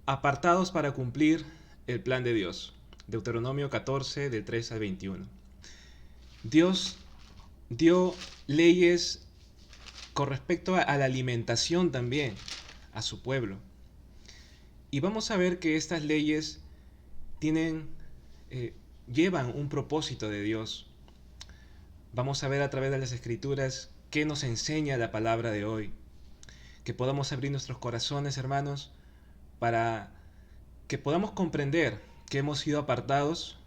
Apartados para cumplir el plan de Dios. Deuteronomio 14, del 3 al 21. Dios dio leyes con respecto a la alimentación también a su pueblo. Y vamos a ver que estas leyes tienen, llevan un propósito de Dios. Vamos a ver a través de las Escrituras qué nos enseña la palabra de hoy. Que podamos abrir nuestros corazones, hermanos, para que podamos comprender que hemos sido apartados,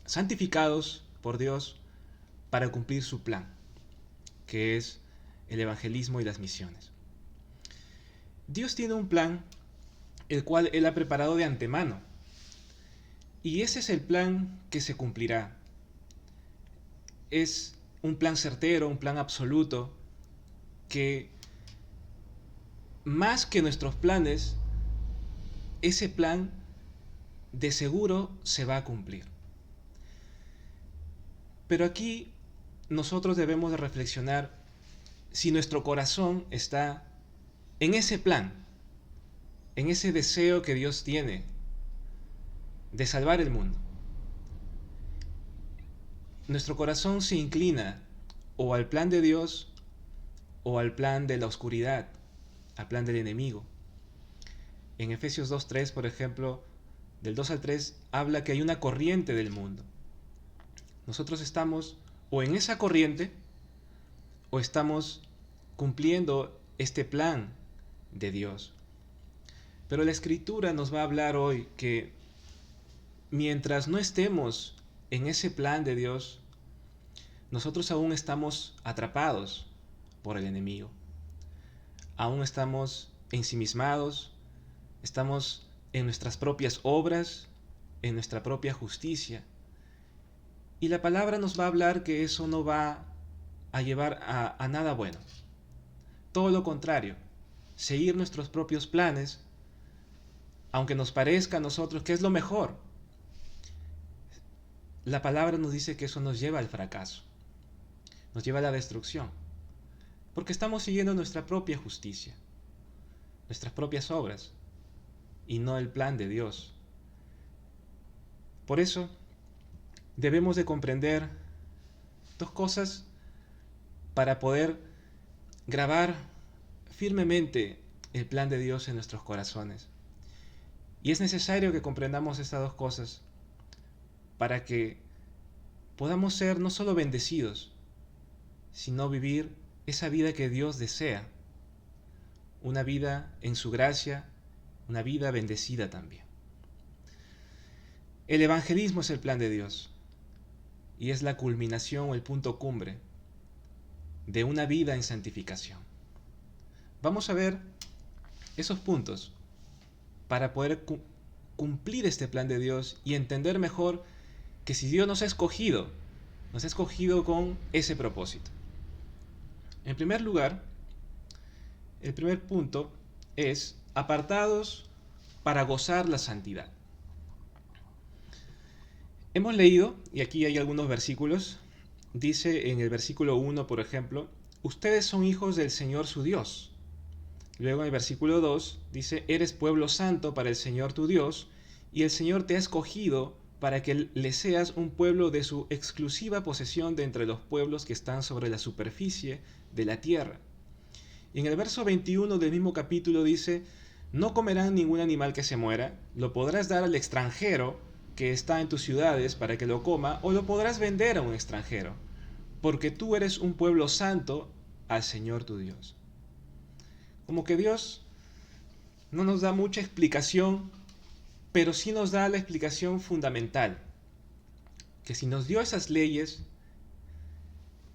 santificados por Dios para cumplir su plan, que es el evangelismo y las misiones. Dios tiene un plan el cual Él ha preparado de antemano, y ese es el plan que se cumplirá. Es un plan certero, un plan absoluto, que más que nuestros planes, ese plan de seguro se va a cumplir. Pero aquí nosotros debemos de reflexionar si nuestro corazón está en ese plan, en ese deseo que Dios tiene de salvar el mundo. Nuestro corazón se inclina o al plan de Dios o al plan de la oscuridad, al plan del enemigo. En Efesios 2:3, por ejemplo, del 2 al 3, habla que hay una corriente del mundo. Nosotros estamos o en esa corriente o estamos cumpliendo este plan de Dios. Pero la Escritura nos va a hablar hoy que mientras no estemos en ese plan de Dios, nosotros aún estamos atrapados por el enemigo. Aún estamos ensimismados, estamos en nuestras propias obras, en nuestra propia justicia. Y la palabra nos va a hablar que eso no va a llevar a nada bueno. Todo lo contrario, seguir nuestros propios planes, aunque nos parezca a nosotros que es lo mejor, la palabra nos dice que eso nos lleva al fracaso, nos lleva a la destrucción, porque estamos siguiendo nuestra propia justicia, nuestras propias obras, y no el plan de Dios. Por eso, debemos de comprender dos cosas para poder grabar firmemente el plan de Dios en nuestros corazones. Y es necesario que comprendamos estas dos cosas para que podamos ser no solo bendecidos, sino vivir esa vida que Dios desea, una vida en su gracia, una vida bendecida también. El evangelismo es el plan de Dios y es la culminación o el punto cumbre de una vida en santificación. Vamos a ver esos puntos para poder cumplir este plan de Dios y entender mejor que si Dios nos ha escogido con ese propósito. En primer lugar, el primer punto es apartados para gozar la santidad. Hemos leído, y aquí hay algunos versículos, dice en el versículo 1, por ejemplo, ustedes son hijos del Señor su Dios. Luego en el versículo 2 dice, eres pueblo santo para el Señor tu Dios, y el Señor te ha escogido para que le seas un pueblo de su exclusiva posesión de entre los pueblos que están sobre la superficie de la tierra. Y en el verso 21 del mismo capítulo dice, no comerán ningún animal que se muera, lo podrás dar al extranjero que está en tus ciudades para que lo coma, o lo podrás vender a un extranjero, porque tú eres un pueblo santo al Señor tu Dios. Como que Dios no nos da mucha explicación, pero sí nos da la explicación fundamental, que si nos dio esas leyes,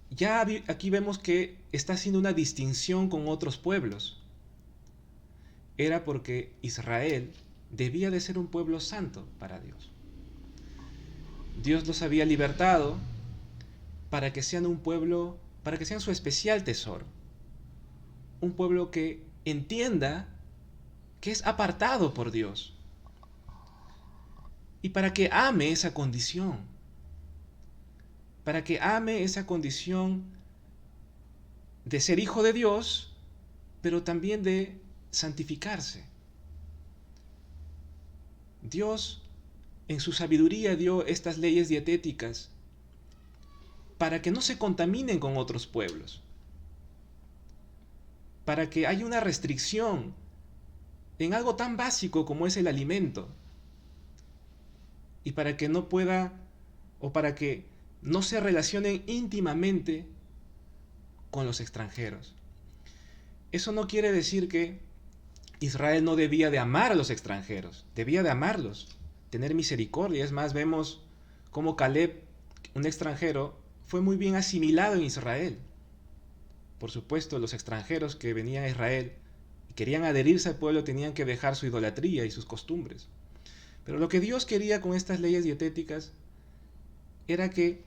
ya aquí vemos que está haciendo una distinción con otros pueblos. Era porque Israel debía de ser un pueblo santo para Dios. Dios los había libertado para que sean un pueblo, para que sean su especial tesoro. Un pueblo que entienda que es apartado por Dios. Y para que ame esa condición. Para que ame esa condición de ser hijo de Dios, pero también de santificarse. Dios en su sabiduría dio estas leyes dietéticas para que no se contaminen con otros pueblos, para que haya una restricción en algo tan básico como es el alimento, y para que no pueda, o para que no se relacionen íntimamente con los extranjeros. Eso no quiere decir que Israel no debía de amar a los extranjeros, debía de amarlos, tener misericordia. Es más, vemos cómo Caleb, un extranjero, fue muy bien asimilado en Israel. Por supuesto, los extranjeros que venían a Israel y querían adherirse al pueblo tenían que dejar su idolatría y sus costumbres. Pero lo que Dios quería con estas leyes dietéticas era que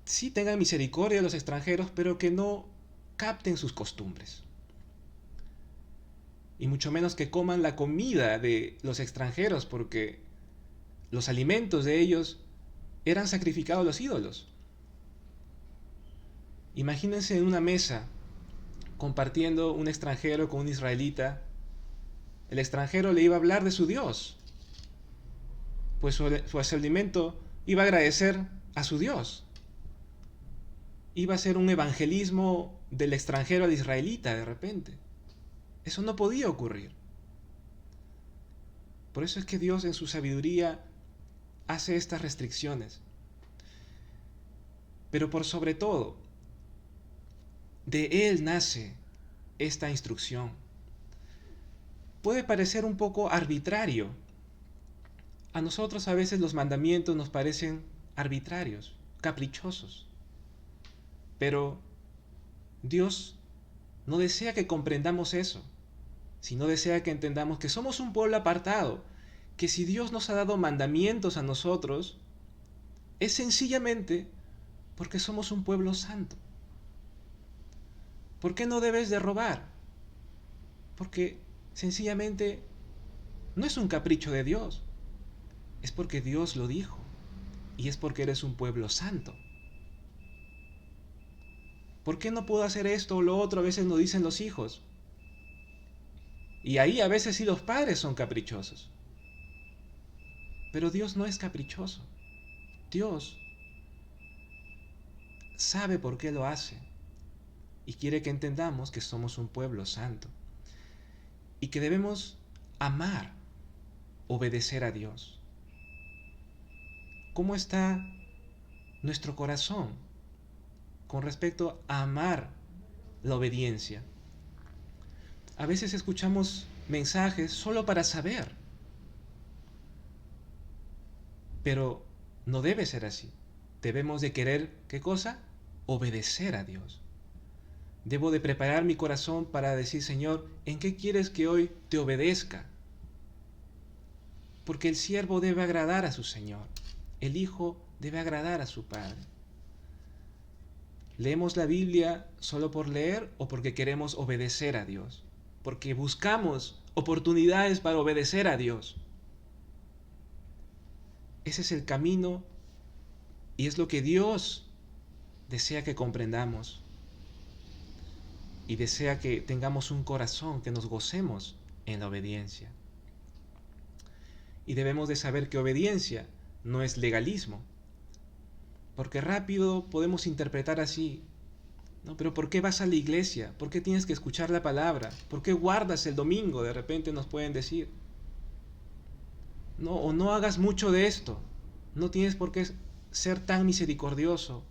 sí tengan misericordia de los extranjeros, pero que no capten sus costumbres. Y mucho menos que coman la comida de los extranjeros, porque los alimentos de ellos eran sacrificados a los ídolos. Imagínense en una mesa compartiendo un extranjero con un israelita. El extranjero le iba a hablar de su Dios, pues su alimento iba a agradecer a su Dios. Iba a ser un evangelismo del extranjero al israelita de repente. Eso no podía ocurrir. Por eso es que Dios en su sabiduría hace estas restricciones. Pero por sobre todo, de Él nace esta instrucción. Puede parecer un poco arbitrario. A nosotros a veces los mandamientos nos parecen arbitrarios, caprichosos. Pero Dios no desea que comprendamos eso, sino desea que entendamos que somos un pueblo apartado, que si Dios nos ha dado mandamientos a nosotros, es sencillamente porque somos un pueblo santo. ¿Por qué no debes de robar? Porque sencillamente no es un capricho de Dios, es porque Dios lo dijo y es porque eres un pueblo santo. ¿Por qué no puedo hacer esto o lo otro? A veces nos dicen los hijos. Y ahí a veces sí los padres son caprichosos. Pero Dios no es caprichoso. Dios sabe por qué lo hace. Y quiere que entendamos que somos un pueblo santo. Y que debemos amar, obedecer a Dios. ¿Cómo está nuestro corazón con respecto a amar la obediencia? A veces escuchamos mensajes solo para saber. Pero no debe ser así. Debemos de querer, ¿qué cosa? Obedecer a Dios. Debo de preparar mi corazón para decir, Señor, ¿en qué quieres que hoy te obedezca? Porque el siervo debe agradar a su Señor. El hijo debe agradar a su Padre. ¿Leemos la Biblia solo por leer o porque queremos obedecer a Dios? Porque buscamos oportunidades para obedecer a Dios. Ese es el camino y es lo que Dios desea que comprendamos. Y desea que tengamos un corazón, que nos gocemos en la obediencia. Y debemos de saber que obediencia no es legalismo. Porque rápido podemos interpretar así. No, pero ¿por qué vas a la iglesia? ¿Por qué tienes que escuchar la palabra? ¿Por qué guardas el domingo? De repente nos pueden decir. No, o no hagas mucho de esto. No tienes por qué ser tan misericordioso.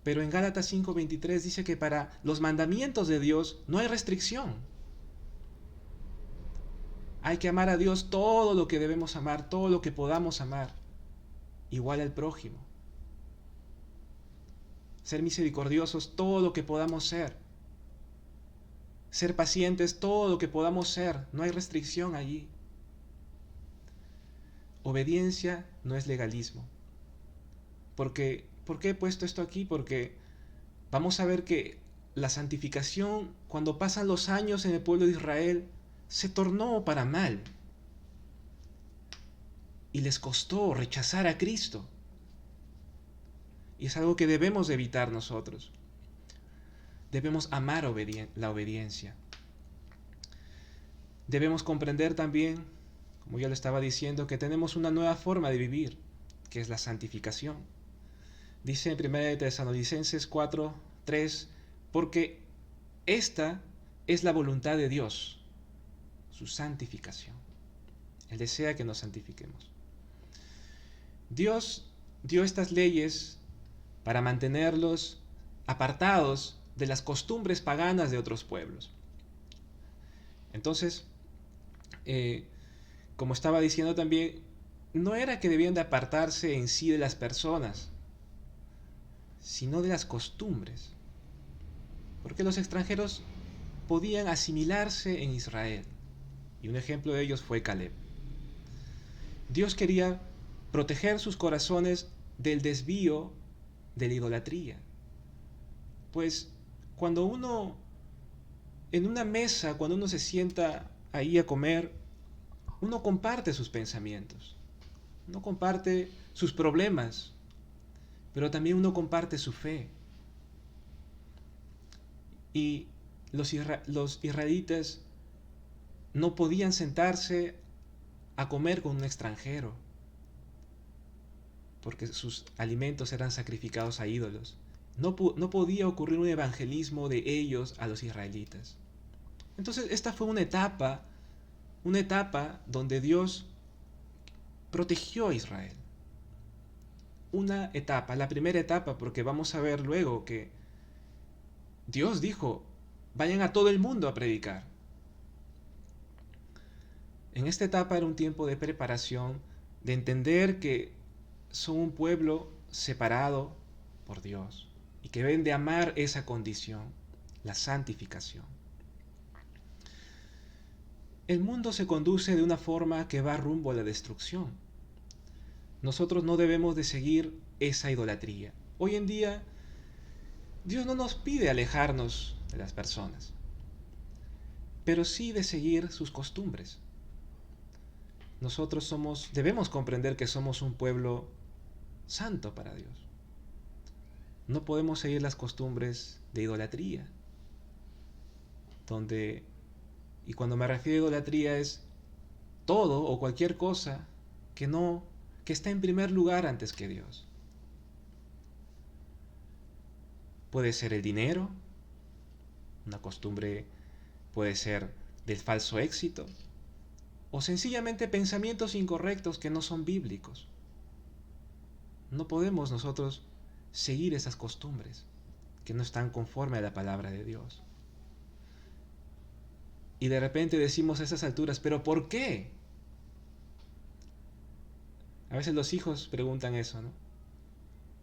Pero en Gálatas 5:23 dice que para los mandamientos de Dios no hay restricción. Hay que amar a Dios todo lo que debemos amar, todo lo que podamos amar, igual al prójimo. Ser misericordiosos todo lo que podamos ser. Ser pacientes todo lo que podamos ser. No hay restricción allí. Obediencia no es legalismo. ¿Por qué he puesto esto aquí? Porque vamos a ver que la santificación, cuando pasan los años en el pueblo de Israel, se tornó para mal. Y les costó rechazar a Cristo. Y es algo que debemos evitar nosotros. Debemos amar la obediencia. Debemos comprender también, como ya lo estaba diciendo, que tenemos una nueva forma de vivir, que es la santificación. Dice en 1 de Tesalonicenses 4:3, porque esta es la voluntad de Dios, su santificación. Él desea que nos santifiquemos. Dios dio estas leyes para mantenerlos apartados de las costumbres paganas de otros pueblos. Entonces, como estaba diciendo también, no era que debían de apartarse en sí de las personas, sino de las costumbres. Porque los extranjeros podían asimilarse en Israel. Y un ejemplo de ellos fue Caleb. Dios quería proteger sus corazones del desvío de la idolatría. Pues cuando uno, en una mesa, cuando uno se sienta ahí a comer, uno comparte sus pensamientos, uno comparte sus problemas, pero también uno comparte su fe. Y los israelitas no podían sentarse a comer con un extranjero, porque sus alimentos eran sacrificados a ídolos. No podía ocurrir un evangelismo de ellos a los israelitas. Entonces esta fue una etapa donde Dios protegió a Israel. Una etapa, la primera etapa, porque vamos a ver luego que Dios dijo, vayan a todo el mundo a predicar. En esta etapa era un tiempo de preparación, de entender que son un pueblo separado por Dios y que deben de amar esa condición, la santificación. El mundo se conduce de una forma que va rumbo a la destrucción. Nosotros no debemos de seguir esa idolatría. Hoy en día, Dios no nos pide alejarnos de las personas, pero sí de seguir sus costumbres. Nosotros debemos comprender que somos un pueblo santo para Dios. No podemos seguir las costumbres de idolatría, y cuando me refiero a idolatría es todo o cualquier cosa que está en primer lugar antes que Dios. Puede ser el dinero, una costumbre puede ser del falso éxito, o sencillamente pensamientos incorrectos que no son bíblicos. No podemos nosotros seguir esas costumbres que no están conforme a la palabra de Dios. Y de repente decimos a esas alturas, ¿pero por qué? A veces los hijos preguntan eso, ¿no?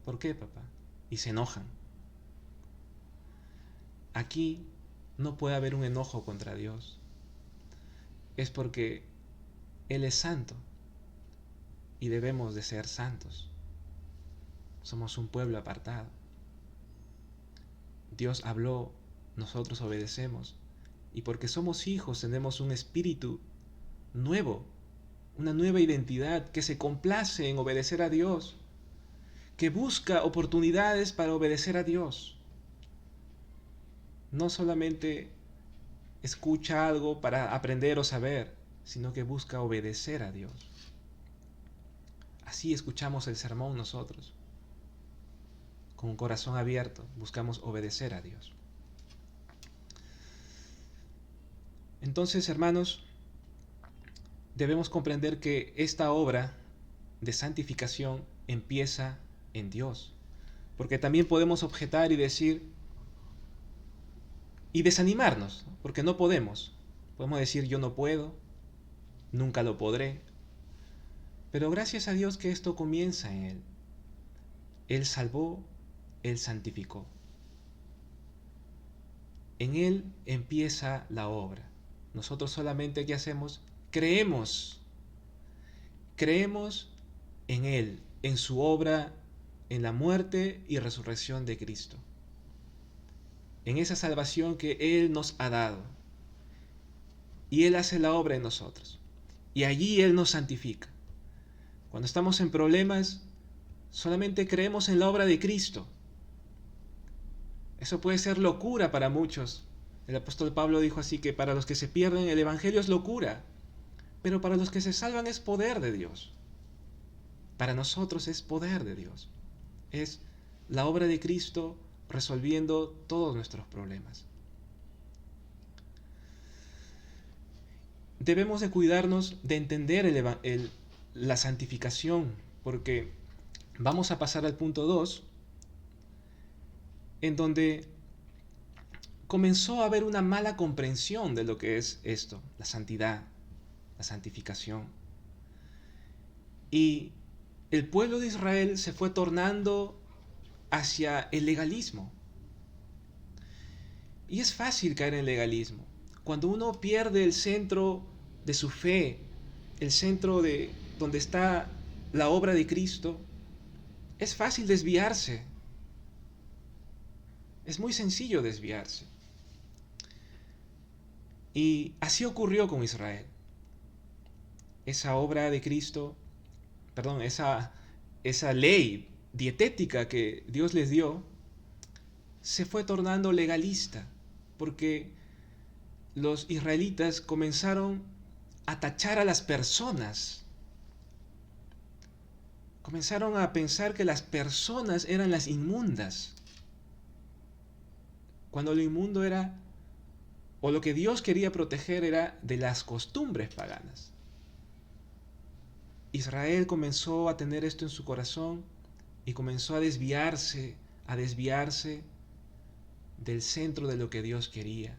¿Por qué, papá? Y se enojan. Aquí no puede haber un enojo contra Dios. Es porque Él es santo y debemos de ser santos. Somos un pueblo apartado. Dios habló, nosotros obedecemos. Y porque somos hijos tenemos un espíritu nuevo, una nueva identidad que se complace en obedecer a Dios, que busca oportunidades para obedecer a Dios. No solamente escucha algo para aprender o saber, sino que busca obedecer a Dios. Así escuchamos el sermón nosotros. Con un corazón abierto, buscamos obedecer a Dios. Entonces, hermanos, debemos comprender que esta obra de santificación empieza en Dios. Porque también podemos objetar y decir, y desanimarnos, porque no podemos. Podemos decir, yo no puedo, nunca lo podré. Pero gracias a Dios que esto comienza en Él. Él salvó, Él santificó. En Él empieza la obra. Nosotros solamente, ¿qué hacemos? Creemos en Él, en su obra, en la muerte y resurrección de Cristo, en esa salvación que Él nos ha dado. Y Él hace la obra en nosotros. Y allí Él nos santifica. Cuando estamos en problemas, solamente creemos en la obra de Cristo. Eso puede ser locura para muchos, El apóstol Pablo dijo así que para los que se pierden el Evangelio es locura, pero para los que se salvan es poder de Dios. Para nosotros es poder de Dios. Es la obra de Cristo resolviendo todos nuestros problemas. Debemos de cuidarnos de entender la santificación, porque vamos a pasar al punto 2, en donde comenzó a haber una mala comprensión de lo que es esto, la santidad, la santificación. Y el pueblo de Israel se fue tornando hacia el legalismo. Y es fácil caer en el legalismo. Cuando uno pierde el centro de su fe, el centro de donde está la obra de Cristo, es fácil desviarse. Es muy sencillo desviarse. Y así ocurrió con Israel. Esa obra de Cristo, esa ley dietética que Dios les dio, se fue tornando legalista, porque los israelitas comenzaron a tachar a las personas. Comenzaron a pensar que las personas eran las inmundas, cuando lo inmundo era, o lo que Dios quería proteger era de las costumbres paganas. Israel comenzó a tener esto en su corazón y comenzó a desviarse del centro de lo que Dios quería.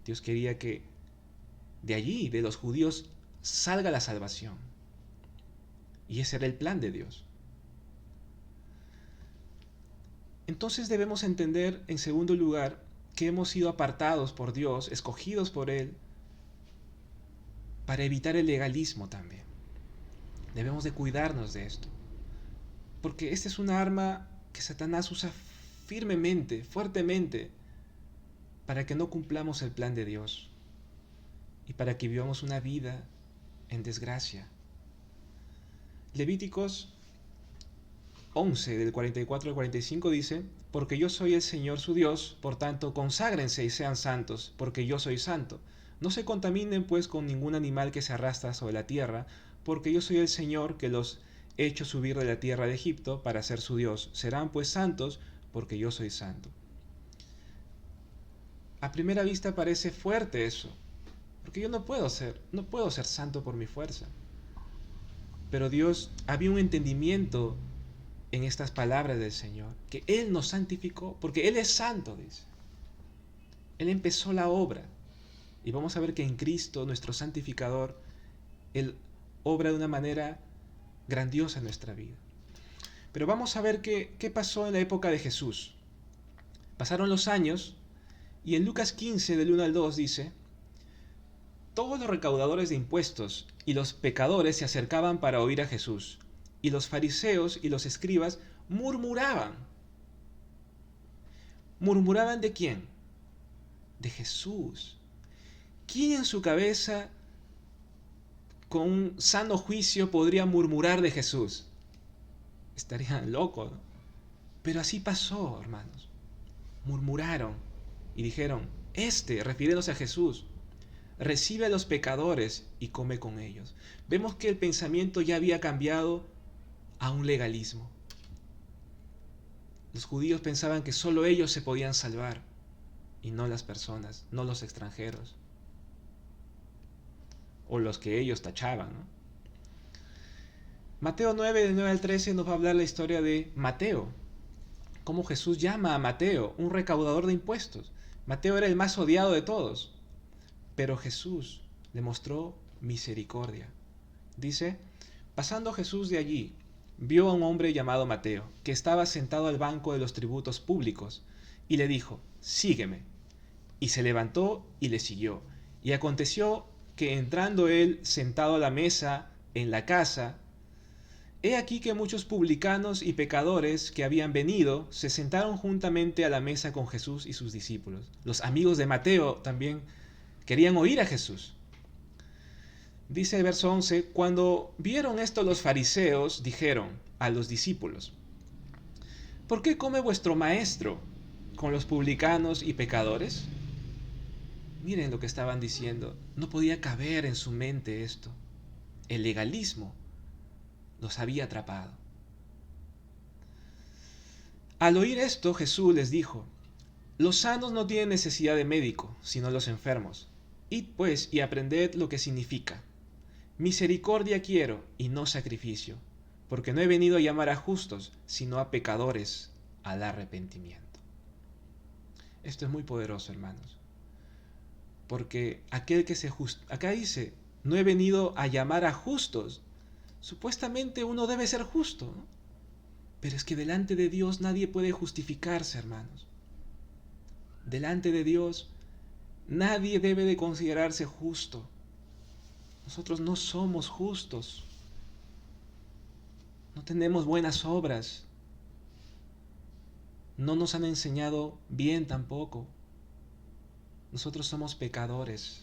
Dios quería que de allí, de los judíos, salga la salvación. Y ese era el plan de Dios. Entonces debemos entender, en segundo lugar, que hemos sido apartados por Dios, escogidos por Él, para evitar el legalismo también. Debemos de cuidarnos de esto. Porque esta es una arma que Satanás usa firmemente, fuertemente, para que no cumplamos el plan de Dios y para que vivamos una vida en desgracia. Levíticos 11, del 44 al 45 dice: porque yo soy el Señor su Dios, por tanto conságrense y sean santos, porque yo soy santo. No se contaminen pues con ningún animal que se arrastra sobre la tierra, porque yo soy el Señor que los he hecho subir de la tierra de Egipto para ser su Dios. Serán pues santos, porque yo soy santo. A primera vista parece fuerte eso, porque yo no puedo ser santo por mi fuerza. Pero Dios, había un entendimiento en estas palabras del Señor, que Él nos santificó, porque Él es santo, dice. Él empezó la obra, y vamos a ver que en Cristo, nuestro santificador, Él obra de una manera grandiosa en nuestra vida. Pero vamos a ver qué pasó en la época de Jesús. Pasaron los años, y en Lucas 15, del 1 al 2, dice: todos los recaudadores de impuestos y los pecadores se acercaban para oír a Jesús, y los fariseos y los escribas murmuraban. ¿Murmuraban de quién? De Jesús. ¿Quién en su cabeza, con un sano juicio, podría murmurar de Jesús? Estarían locos, ¿no? Pero así pasó, hermanos. Murmuraron y dijeron: refiriéndose a Jesús, recibe a los pecadores y come con ellos. Vemos que el pensamiento ya había cambiado a un legalismo. Los judíos pensaban que solo ellos se podían salvar, y no las personas, no los extranjeros, o los que ellos tachaban, ¿no? Mateo 9, del 9 al 13, nos va a hablar la historia de Mateo, cómo Jesús llama a Mateo, un recaudador de impuestos. Mateo era el más odiado de todos, pero Jesús le mostró misericordia. Dice: pasando Jesús de allí, vio a un hombre llamado Mateo, que estaba sentado al banco de los tributos públicos, y le dijo: sígueme. Y se levantó y le siguió. Y aconteció que entrando él sentado a la mesa en la casa, he aquí que muchos publicanos y pecadores que habían venido se sentaron juntamente a la mesa con Jesús y sus discípulos. Los amigos de Mateo también querían oír a Jesús. Dice el verso 11: cuando vieron esto los fariseos, dijeron a los discípulos: ¿por qué come vuestro maestro con los publicanos y pecadores? Miren lo que estaban diciendo. No podía caber en su mente esto. El legalismo los había atrapado. Al oír esto, Jesús les dijo: los sanos no tienen necesidad de médico, sino los enfermos. Id pues y aprended lo que significa: misericordia quiero y no sacrificio, porque no he venido a llamar a justos, sino a pecadores al arrepentimiento. Esto es muy poderoso, hermanos. Porque aquel que acá dice, no he venido a llamar a justos. Supuestamente uno debe ser justo, ¿no? Pero es que delante de Dios nadie puede justificarse, hermanos. Delante de Dios nadie debe de considerarse justo. Nosotros no somos justos. No tenemos buenas obras. No nos han enseñado bien tampoco. Nosotros somos pecadores.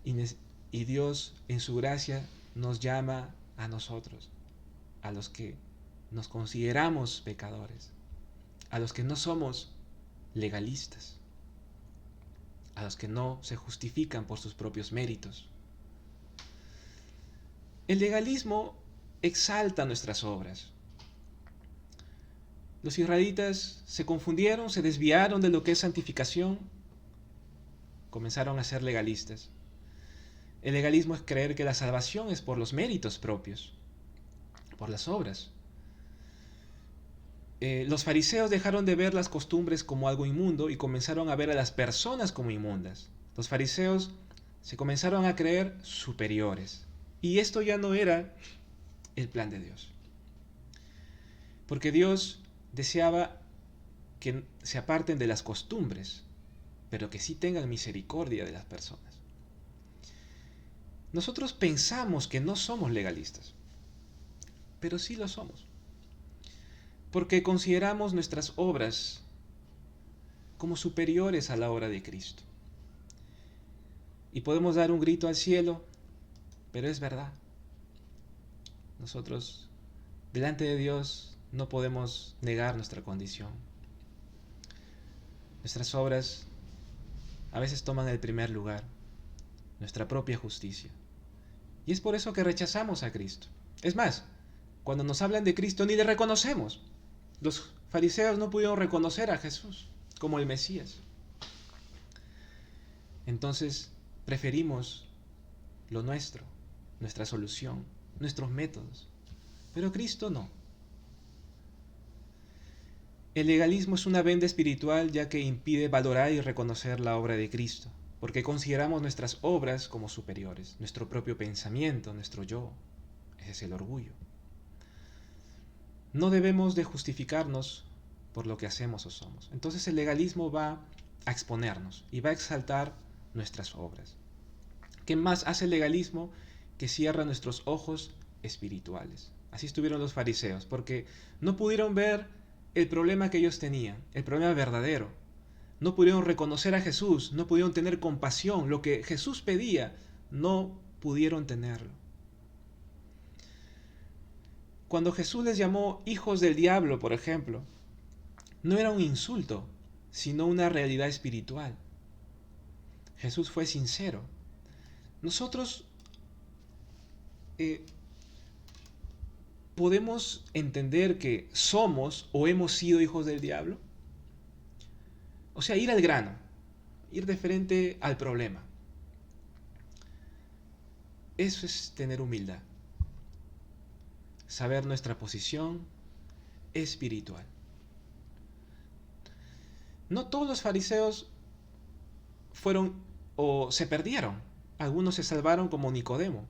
Y Dios en su gracia nos llama a nosotros, a los que nos consideramos pecadores, a los que no somos legalistas, a los que no se justifican por sus propios méritos. El legalismo exalta nuestras obras. Los israelitas se confundieron, se desviaron de lo que es santificación, comenzaron a ser legalistas. El legalismo es creer que la salvación es por los méritos propios, por las obras. Los fariseos dejaron de ver las costumbres como algo inmundo y comenzaron a ver a las personas como inmundas. Los fariseos se comenzaron a creer superiores. Y esto ya no era el plan de Dios. Porque Dios deseaba que se aparten de las costumbres, pero que sí tengan misericordia de las personas. Nosotros pensamos que no somos legalistas, pero sí lo somos. Porque consideramos nuestras obras como superiores a la obra de Cristo. Y podemos dar un grito al cielo, pero es verdad. Nosotros, delante de Dios, no podemos negar nuestra condición. Nuestras obras a veces toman el primer lugar, nuestra propia justicia. Y es por eso que rechazamos a Cristo. Es más, cuando nos hablan de Cristo ni le reconocemos. Los fariseos no pudieron reconocer a Jesús como el Mesías. Entonces preferimos lo nuestro, nuestra solución, nuestros métodos. Pero Cristo no. El legalismo es una venda espiritual, ya que impide valorar y reconocer la obra de Cristo, porque consideramos nuestras obras como superiores, nuestro propio pensamiento, nuestro yo. Ese es el orgullo. No debemos de justificarnos por lo que hacemos o somos. Entonces el legalismo va a exponernos y va a exaltar nuestras obras. ¿Qué más hace el legalismo? Que cierra nuestros ojos espirituales. Así estuvieron los fariseos, porque no pudieron ver el problema que ellos tenían, el problema verdadero. No pudieron reconocer a Jesús, no pudieron tener compasión. Lo que Jesús pedía, no pudieron tenerlo. Cuando Jesús les llamó hijos del diablo, por ejemplo, no era un insulto, sino una realidad espiritual. Jesús fue sincero. Nosotros podemos entender que somos o hemos sido hijos del diablo. O sea, ir al grano, ir de frente al problema. Eso es tener humildad. Saber nuestra posición espiritual. No todos los fariseos fueron o se perdieron. Algunos se salvaron, como Nicodemo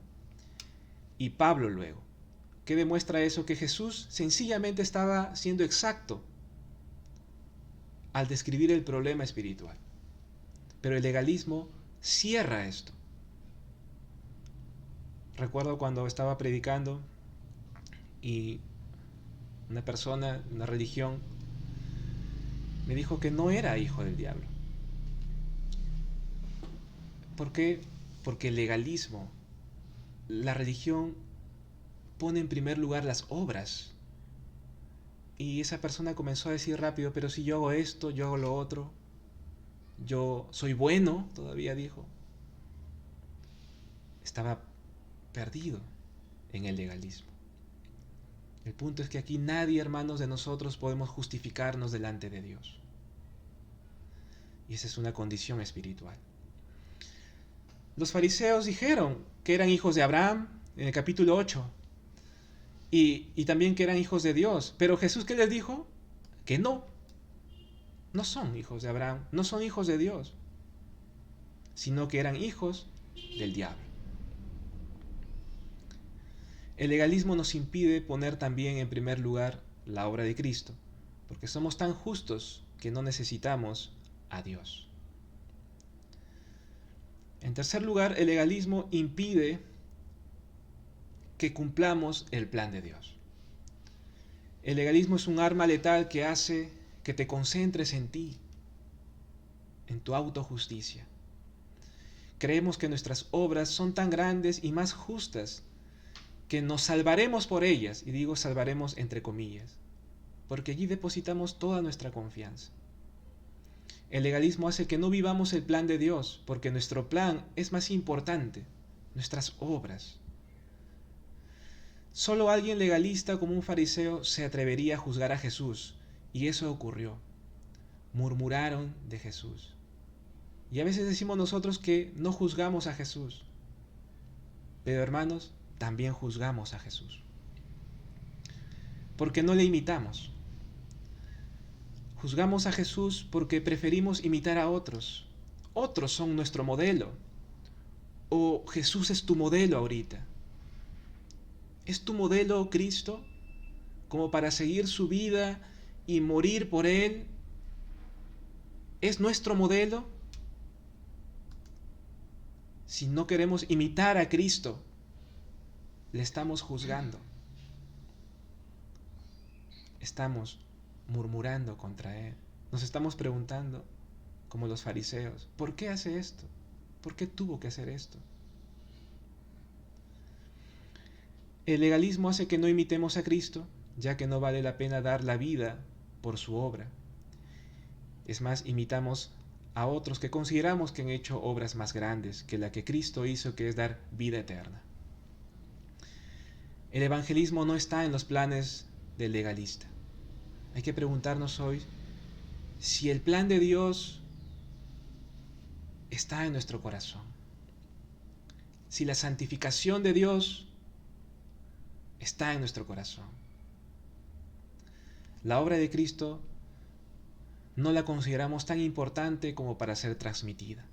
y Pablo luego. ¿Qué demuestra eso? Que Jesús sencillamente estaba siendo exacto al describir el problema espiritual. Pero el legalismo cierra esto. Recuerdo cuando estaba predicando y una persona, una religión, me dijo que no era hijo del diablo. ¿Por qué? Porque el legalismo, la religión, pone en primer lugar las obras. Y esa persona comenzó a decir rápido, pero si yo hago esto, yo hago lo otro. yo soy bueno, todavía dijo. Estaba perdido en el legalismo. El punto es que aquí nadie, hermanos, de nosotros podemos justificarnos delante de Dios. Y esa es una condición espiritual. Los fariseos dijeron que eran hijos de Abraham en el capítulo 8 y también que eran hijos de Dios. Pero Jesús, ¿qué les dijo? Que no son hijos de Abraham, no son hijos de Dios, sino que eran hijos del diablo. El legalismo nos impide poner también en primer lugar la obra de Cristo, porque somos tan justos que no necesitamos a Dios. En tercer lugar, el legalismo impide que cumplamos el plan de Dios. El legalismo es un arma letal que hace que te concentres en ti, en tu autojusticia. Creemos que nuestras obras son tan grandes y más justas que nos salvaremos por ellas, y digo salvaremos entre comillas, porque allí depositamos toda nuestra confianza. El legalismo hace que no vivamos el plan de Dios, porque nuestro plan es más importante, nuestras obras. Solo alguien legalista como un fariseo se atrevería a juzgar a Jesús, y eso ocurrió. Murmuraron de Jesús. Y a veces decimos nosotros que no juzgamos a Jesús, pero hermanos, también juzgamos a Jesús, porque no le imitamos. Juzgamos a Jesús porque preferimos imitar a otros. Otros son nuestro modelo. O Jesús es tu modelo ahorita. ¿Es tu modelo Cristo como para seguir su vida y morir por Él? ¿Es nuestro modelo? Si no queremos imitar a Cristo, le estamos juzgando. Estamos murmurando contra Él. Nos estamos preguntando, como los fariseos, ¿por qué hace esto? ¿Por qué tuvo que hacer esto? El legalismo hace que no imitemos a Cristo, ya que no vale la pena dar la vida por su obra. Es más, imitamos a otros que consideramos que han hecho obras más grandes que la que Cristo hizo, que es dar vida eterna. El evangelismo no está en los planes del legalista. Hay que preguntarnos hoy si el plan de Dios está en nuestro corazón. Si la santificación de Dios está en nuestro corazón. La obra de Cristo no la consideramos tan importante como para ser transmitida.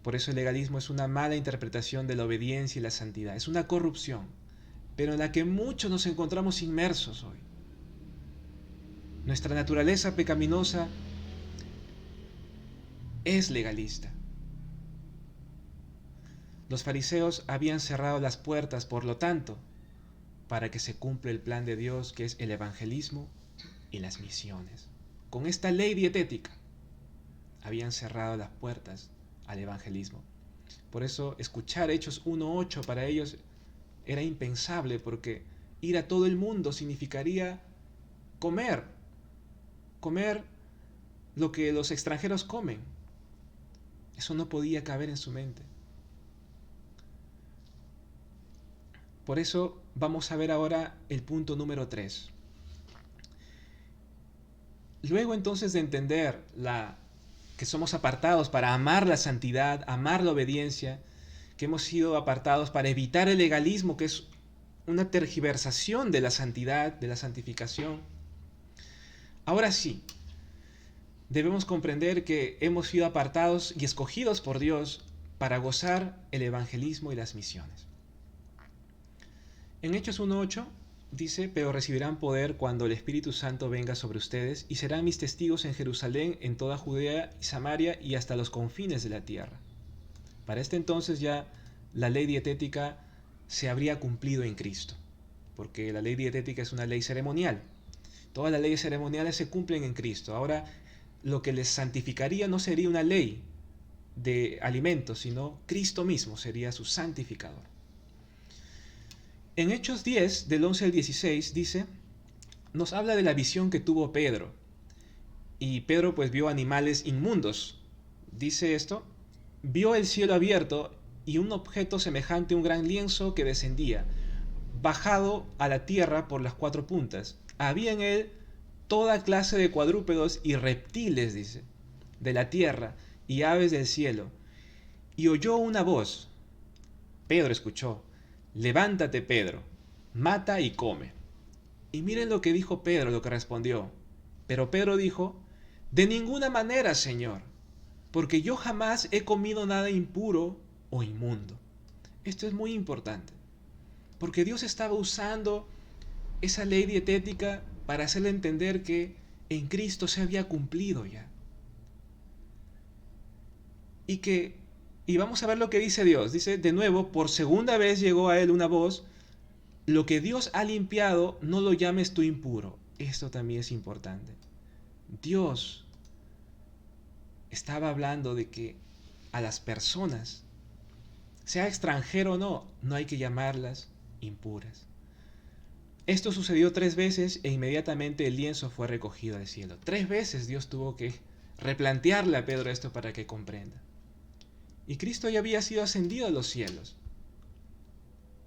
Por eso el legalismo es una mala interpretación de la obediencia y la santidad. Es una corrupción, pero en la que muchos nos encontramos inmersos hoy. Nuestra naturaleza pecaminosa es legalista. Los fariseos habían cerrado las puertas, por lo tanto, para que se cumpla el plan de Dios, que es el evangelismo y las misiones. Con esta ley dietética habían cerrado las puertas al evangelismo. Por eso escuchar Hechos 1:8 para ellos era impensable, porque ir a todo el mundo significaría comer lo que los extranjeros comen. Eso no podía caber en su mente. Por eso vamos a ver ahora el punto número 3. Luego entonces de entender que somos apartados para amar la santidad, amar la obediencia, que hemos sido apartados para evitar el legalismo, que es una tergiversación de la santidad, de la santificación. Ahora sí, debemos comprender que hemos sido apartados y escogidos por Dios para gozar el evangelismo y las misiones. En Hechos 1:8 dice: pero recibirán poder cuando el Espíritu Santo venga sobre ustedes y serán mis testigos en Jerusalén, en toda Judea y Samaria y hasta los confines de la tierra. Para este entonces ya la ley dietética se habría cumplido en Cristo, porque la ley dietética es una ley ceremonial. Todas las leyes ceremoniales se cumplen en Cristo. Ahora, lo que les santificaría no sería una ley de alimentos, sino Cristo mismo sería su santificador. En Hechos 10, del 11 al 16, dice, nos habla de la visión que tuvo Pedro. y Pedro pues vio animales inmundos. Dice esto, vio el cielo abierto y un objeto semejante a un gran lienzo que descendía, bajado a la tierra por las cuatro puntas. Había en él toda clase de cuadrúpedos y reptiles, dice, de la tierra y aves del cielo. Y oyó una voz. Pedro escuchó, levántate, Pedro, mata y come. Y miren lo que dijo Pedro, lo que respondió. Pero Pedro dijo, de ninguna manera, Señor, porque yo jamás he comido nada impuro o inmundo. Esto es muy importante, porque Dios estaba usando esa ley dietética para hacerle entender que en Cristo se había cumplido ya. Y vamos a ver lo que dice Dios. Dice, de nuevo, por segunda vez llegó a él una voz, lo que Dios ha limpiado, no lo llames tú impuro. Esto también es importante. Dios estaba hablando de que a las personas, sea extranjero o no, no hay que llamarlas impuras. Esto sucedió 3 veces e inmediatamente el lienzo fue recogido del cielo. 3 veces Dios tuvo que replantearle a Pedro esto para que comprenda. Y Cristo ya había sido ascendido a los cielos.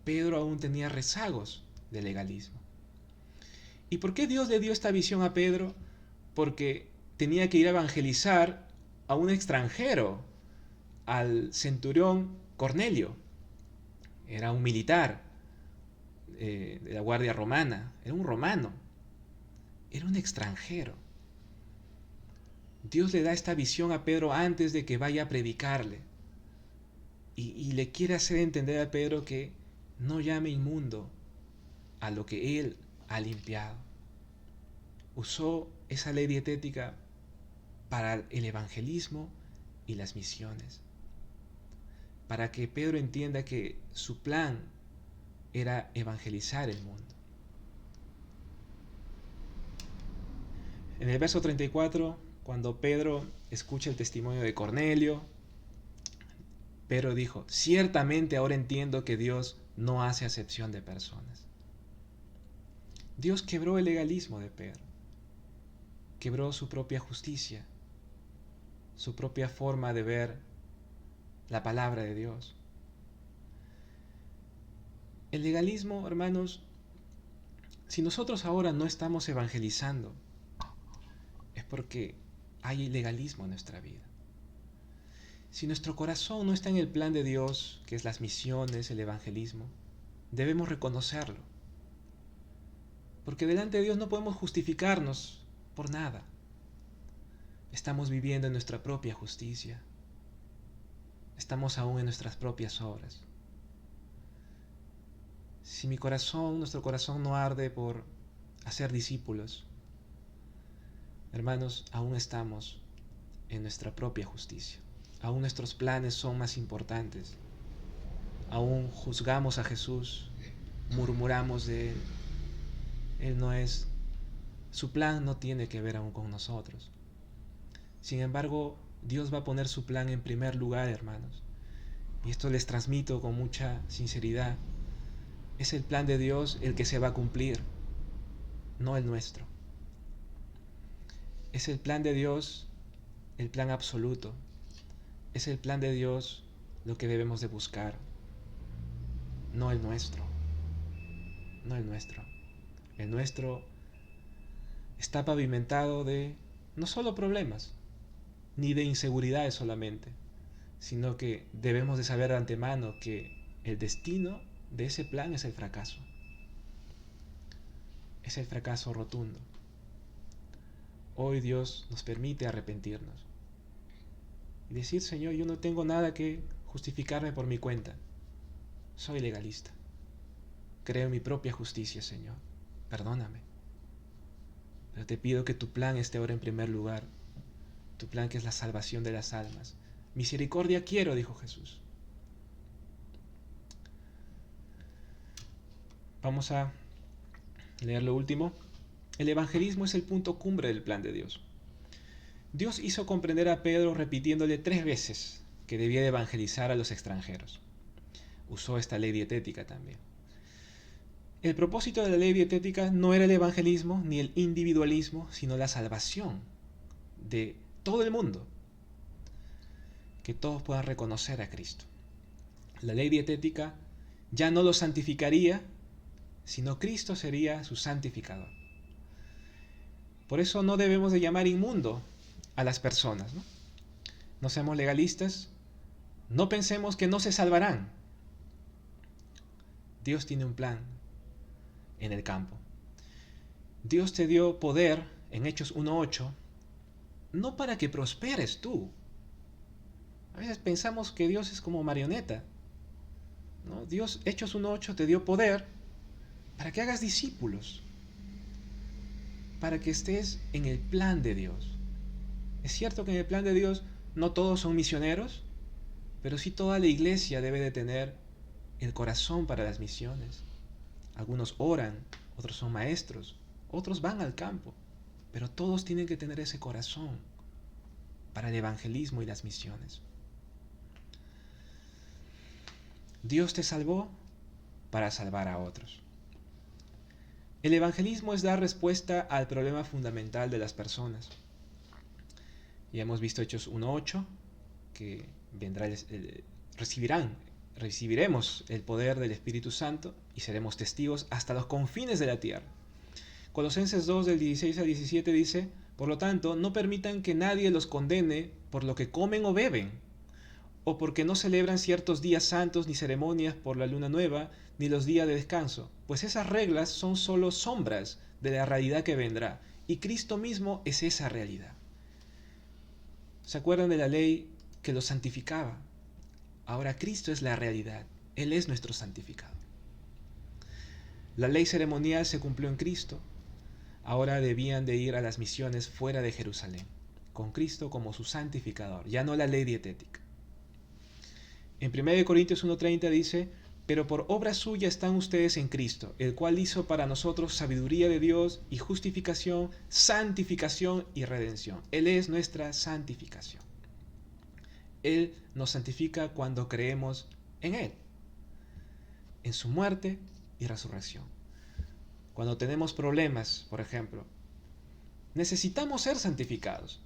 Pedro aún tenía rezagos de legalismo. ¿Y por qué Dios le dio esta visión a Pedro? Porque tenía que ir a evangelizar a un extranjero, al centurión Cornelio. Era un militar de la guardia romana, era un romano, era un extranjero. Dios le da esta visión a Pedro antes de que vaya a predicarle. Y le quiere hacer entender a Pedro que no llame inmundo a lo que él ha limpiado. Usó esa ley dietética para el evangelismo y las misiones, para que Pedro entienda que su plan era evangelizar el mundo. En el verso 34, cuando Pedro escucha el testimonio de Cornelio, Pedro dijo, ciertamente ahora entiendo que Dios no hace acepción de personas. Dios quebró el legalismo de Pedro, quebró su propia justicia, su propia forma de ver la palabra de Dios. El legalismo, hermanos, si nosotros ahora no estamos evangelizando, es porque hay legalismo en nuestra vida. Si nuestro corazón no está en el plan de Dios, que es las misiones, el evangelismo, debemos reconocerlo. Porque delante de Dios no podemos justificarnos por nada. Estamos viviendo en nuestra propia justicia. Estamos aún en nuestras propias obras. Si nuestro corazón no arde por hacer discípulos, hermanos, aún estamos en nuestra propia justicia. Aún nuestros planes son más importantes. Aún juzgamos a Jesús, murmuramos de Él. Él no es, su plan no tiene que ver aún con nosotros. Sin embargo, Dios va a poner su plan en primer lugar, hermanos. Y esto les transmito con mucha sinceridad. Es el plan de Dios el que se va a cumplir, no el nuestro. Es el plan de Dios, el plan absoluto. Es el plan de Dios lo que debemos de buscar, no el nuestro. No el nuestro. El nuestro está pavimentado de no solo problemas, ni de inseguridades solamente, sino que debemos de saber de antemano que el destino de ese plan es el fracaso. Es el fracaso rotundo. Hoy Dios nos permite arrepentirnos y decir, Señor, yo no tengo nada que justificarme por mi cuenta. Soy legalista. Creo en mi propia justicia, Señor. Perdóname. Pero te pido que tu plan esté ahora en primer lugar. Tu plan que es la salvación de las almas. Misericordia quiero, dijo Jesús. Vamos a leer lo último. El evangelismo es el punto cumbre del plan de Dios. Dios hizo comprender a Pedro repitiéndole 3 veces que debía de evangelizar a los extranjeros. Usó esta ley dietética también. El propósito de la ley dietética no era el evangelismo ni el individualismo, sino la salvación de todo el mundo, que todos puedan reconocer a Cristo. La ley dietética ya no lo santificaría, sino Cristo sería su santificador. Por eso no debemos de llamar inmundo a las personas, ¿no? No seamos legalistas, no pensemos que no se salvarán. Dios tiene un plan en el campo. Dios te dio poder en Hechos 1:8, no para que prosperes tú. A veces pensamos que Dios es como marioneta, ¿no? Dios, Hechos 1:8, te dio poder para que hagas discípulos, para que estés en el plan de Dios. Es cierto que en el plan de Dios no todos son misioneros, pero sí toda la iglesia debe de tener el corazón para las misiones. Algunos oran, otros son maestros, otros van al campo, pero todos tienen que tener ese corazón para el evangelismo y las misiones. Dios te salvó para salvar a otros. El evangelismo es dar respuesta al problema fundamental de las personas. Ya hemos visto Hechos 1:8, que recibiremos el poder del Espíritu Santo y seremos testigos hasta los confines de la tierra. Colosenses 2, del 16 al 17 dice: por lo tanto, no permitan que nadie los condene por lo que comen o beben, o porque no celebran ciertos días santos ni ceremonias por la luna nueva, ni los días de descanso, pues esas reglas son solo sombras de la realidad que vendrá, y Cristo mismo es esa realidad. ¿Se acuerdan de la ley que los santificaba? Ahora Cristo es la realidad, Él es nuestro santificador. La ley ceremonial se cumplió en Cristo, ahora debían de ir a las misiones fuera de Jerusalén, con Cristo como su santificador, ya no la ley dietética. En 1 Corintios 1:30 dice: pero por obra suya están ustedes en Cristo, el cual hizo para nosotros sabiduría de Dios y justificación, santificación y redención. Él es nuestra santificación. Él nos santifica cuando creemos en Él, en su muerte y resurrección. Cuando tenemos problemas, por ejemplo, necesitamos ser santificados,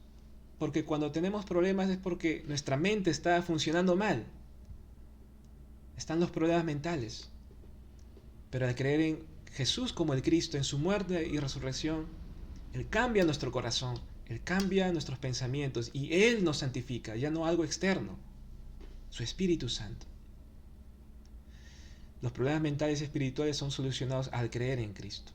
porque cuando tenemos problemas es porque nuestra mente está funcionando mal. Están los problemas mentales. Pero al creer en Jesús como el Cristo, en su muerte y resurrección, Él cambia nuestro corazón, Él cambia nuestros pensamientos y Él nos santifica, ya no algo externo, su Espíritu Santo. Los problemas mentales y espirituales son solucionados al creer en Cristo.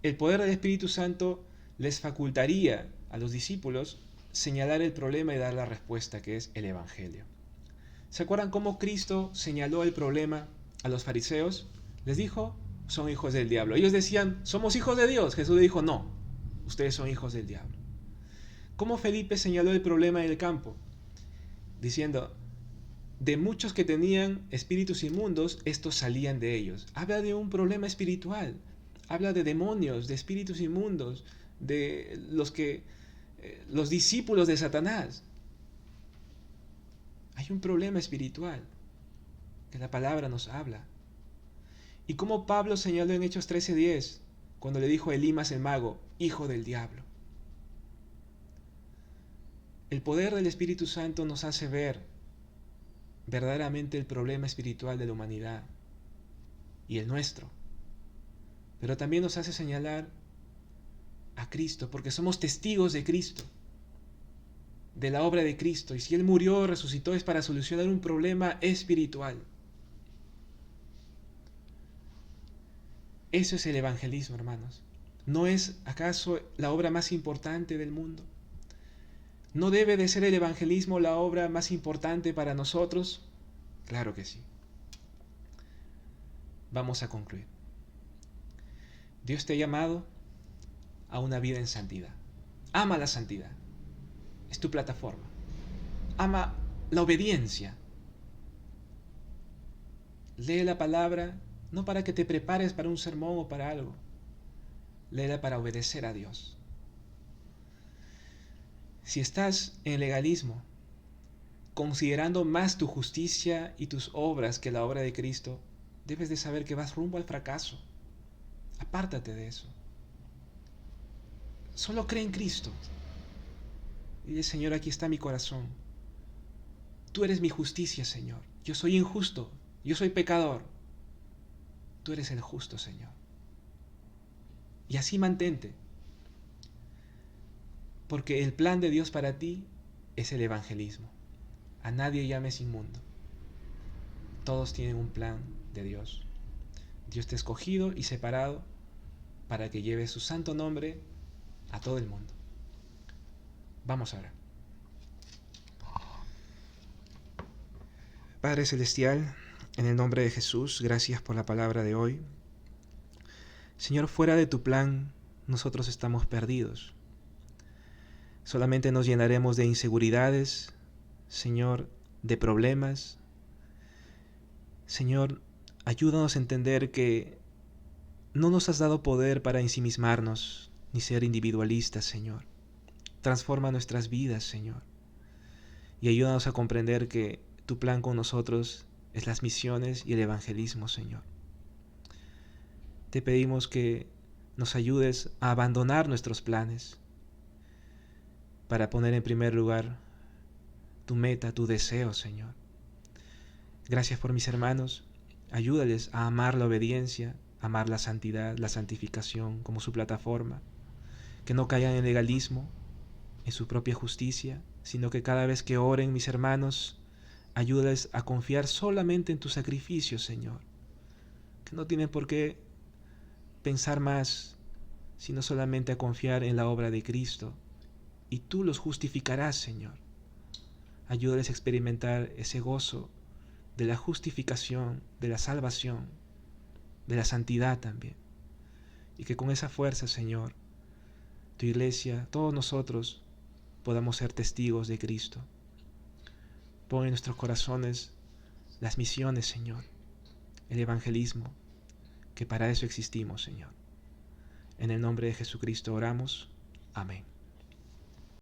El poder del Espíritu Santo les facultaría a los discípulos señalar el problema y dar la respuesta, que es el Evangelio. ¿Se acuerdan cómo Cristo señaló el problema a los fariseos? Les dijo: son hijos del diablo. Ellos decían: somos hijos de Dios. Jesús les dijo: no, ustedes son hijos del diablo. ¿Cómo Felipe señaló el problema en el campo? Diciendo: de muchos que tenían espíritus inmundos, estos salían de ellos. Habla de un problema espiritual. Habla de demonios, de espíritus inmundos, de los discípulos de Satanás. Hay un problema espiritual que la palabra nos habla. Y como Pablo señaló en Hechos 13:10, cuando le dijo a Elimas el mago: hijo del diablo. El poder del Espíritu Santo nos hace ver verdaderamente el problema espiritual de la humanidad y el nuestro. Pero también nos hace señalar a Cristo, porque somos testigos de Cristo, de la obra de Cristo. Y si Él murió, resucitó, es para solucionar un problema espiritual. Eso es el evangelismo, hermanos. ¿No es acaso la obra más importante del mundo? ¿No debe de ser el evangelismo la obra más importante para nosotros? Claro que sí. Vamos a concluir. Dios te ha llamado a una vida en santidad. Ama la santidad. Es tu plataforma. Ama la obediencia. Lee la palabra no para que te prepares para un sermón o para algo. Léela para obedecer a Dios. Si estás en legalismo, considerando más tu justicia y tus obras que la obra de Cristo, debes de saber que vas rumbo al fracaso. Apártate de eso. Solo cree en Cristo. Y dile: Señor, aquí está mi corazón. Tú eres mi justicia, Señor. Yo soy injusto, yo soy pecador. Tú eres el justo, Señor. Y así mantente. Porque el plan de Dios para ti es el evangelismo. A nadie llames inmundo. Todos tienen un plan de Dios. Dios te ha escogido y separado para que lleves su santo nombre a todo el mundo. Vamos ahora. Padre Celestial, en el nombre de Jesús, gracias por la palabra de hoy. Señor, fuera de tu plan, nosotros estamos perdidos. Solamente nos llenaremos de inseguridades, Señor, de problemas. Señor, ayúdanos a entender que no nos has dado poder para ensimismarnos ni ser individualistas, Señor. Transforma nuestras vidas, Señor. Y ayúdanos a comprender que tu plan con nosotros es las misiones y el evangelismo, Señor. Te pedimos que nos ayudes a abandonar nuestros planes para poner en primer lugar tu meta, tu deseo, Señor. Gracias por mis hermanos. Ayúdales a amar la obediencia, amar la santidad, la santificación como su plataforma. Que no caigan en legalismo, en su propia justicia, sino que cada vez que oren, mis hermanos, ayúdales a confiar solamente en tu sacrificio, Señor. Que no tienen por qué pensar más, sino solamente a confiar en la obra de Cristo. Y tú los justificarás, Señor. Ayúdales a experimentar ese gozo de la justificación, de la salvación, de la santidad también. Y que con esa fuerza, Señor, tu iglesia, todos nosotros, podamos ser testigos de Cristo. Pon en nuestros corazones las misiones, Señor, el evangelismo, que para eso existimos, Señor. En el nombre de Jesucristo oramos. Amén.